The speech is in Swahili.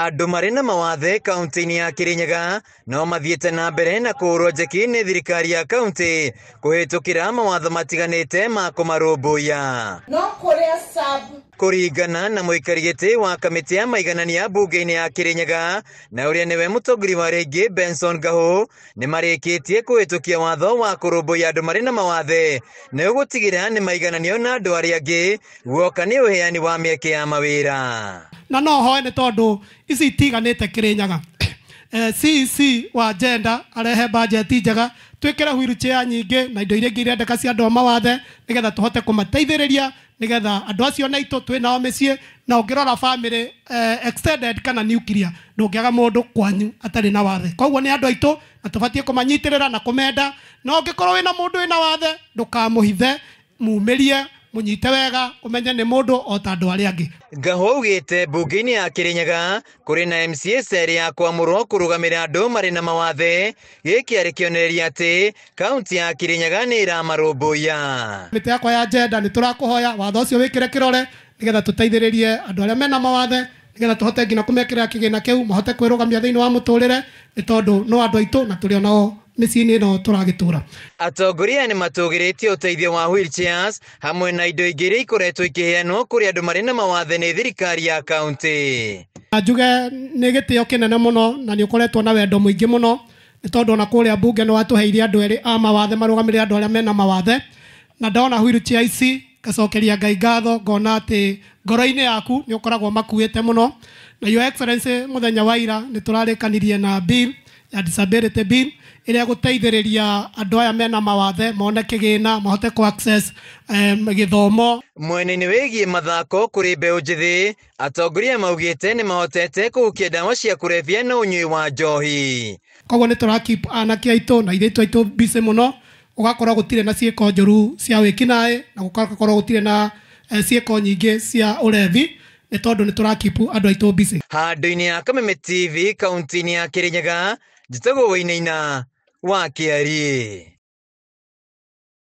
Andũ marĩ na mawathe kaunti-inĩ ya Kirinyaga no mathiĩte na mbere na kũhũrwo njeki nĩ thirikari ya kaunti kũhĩtũkĩra mawatho matiganĩte ma kũmarũmbũiya. Kũringana na mũikari gĩtĩ wa kamĩtĩ ya maiganania mbunge-inĩ ya Kirinyaga na ũrĩa nĩwe mũtongoria wa rĩngĩ Benson Ngahũ, nĩ marĩkĩtie kũhĩtũkia watho wa kũrũmbũiya andũ marĩ na mawathe na gũtigĩrĩra nĩ maigananio na andũ arĩa angĩ guoka nĩ ũheani wa mĩeke ya mawĩra. Na no hoe nĩ tondũ ici itiganĩte Kirinyaga. CEC wa gender arehe budget njega, twĩkĩre wheelchair nyingĩ na indo iria ingĩ irendeka cia andũ a mawathe nĩgetha tũhote kũmateithĩrĩria nĩgetha andũ acio na itũ twĩnao mĩciĩ, na ũngĩrora family extended kana nuclear ndũngĩaga mũndũ kwanyu atarĩ na wathe. Koguo nĩ andũ aitũ na tũbatiĩ kũmanyitĩrĩra na kũmenda, na ũngĩkorwo wĩna mũndũ wĩna wathe ndũkamũhithe, mumĩrie, mũnyite wega, ũmenye nĩ mũndũ o ta andũ arĩa angĩ. Ngahũ augĩte mbunge-inĩ ya Kirinyaga kũrĩ na MCA cerĩ ya kwamũrwo kũrũgamĩrĩra andũ marĩ na mawathe, gĩkĩ arĩ kĩonereria atĩ kaunti ya Kirinyaga nĩ ĩramarũmbũiya. Mĩtĩ yakwa ya gender nĩ tũrakũhoya watho ũcio wĩkĩre kĩrore nĩgetha tũteithĩrĩrie andũ arĩa mena mawathe, nĩgetha tũhote nginya kũmekĩra kĩgĩna kĩu mahote kwĩrũgamia thĩinĩ wa mũtũrĩre, nĩ tondũ no andũ aitũ na tũrĩ onao mĩciĩ-inĩ ĩno tũragĩtũra. Atongoria nĩ matũgĩrĩtie ũteithio wa wheelchairs hamwe na indo ingĩ iria ikoretwo ikĩheanwo kũrĩ andũ marĩ na mawathe nĩ thirikari ya kaunti. Njuge nĩ gĩtĩo kĩnene mũno na nĩ ũkoretwo na wendo mũingĩ mũno, nĩ tondũ ona kũrĩa mbunge nĩ watũheire andũ erĩ a mawathe marũgamĩrĩre andũ arĩa mena mawathe, na ndona wheelchair ici ngacokeria Ngai ngatho, ngona atĩ ngoro-inĩ yaku nĩ ũkoragwo makuĩte mũno. Na Your Excellency mũthenya wa ira nĩ tũrarĩkanirie na bill ya disability bill ĩrĩa gũteithĩrĩria andũ aya mena mawathe mone kĩgĩna mahote kũ access gĩthomo. Mwena-inĩ wĩgiĩ mathako kũrĩ mbeũ njĩthĩ, atongoria maugĩte nĩ mahotete kũhukia ndawa cia kũrebia na ũnyui wa njohi. Koguo nĩ tũrakip anake aitũ na airĩtu aitũ busy mũno, ũgakorwo gũtirĩ na ciĩko njũru cia wĩkinaĩ na gũgakorwo gũtirĩ na ciĩko nyingĩ cia ũrevi, nĩ tondũ nĩ tũrakipu andũ aitũ busy. Handũ-inĩ ya Kameme TV kaunti-inĩ ya Kirinyaga, njĩtagwo Wainaina wa Kiarie.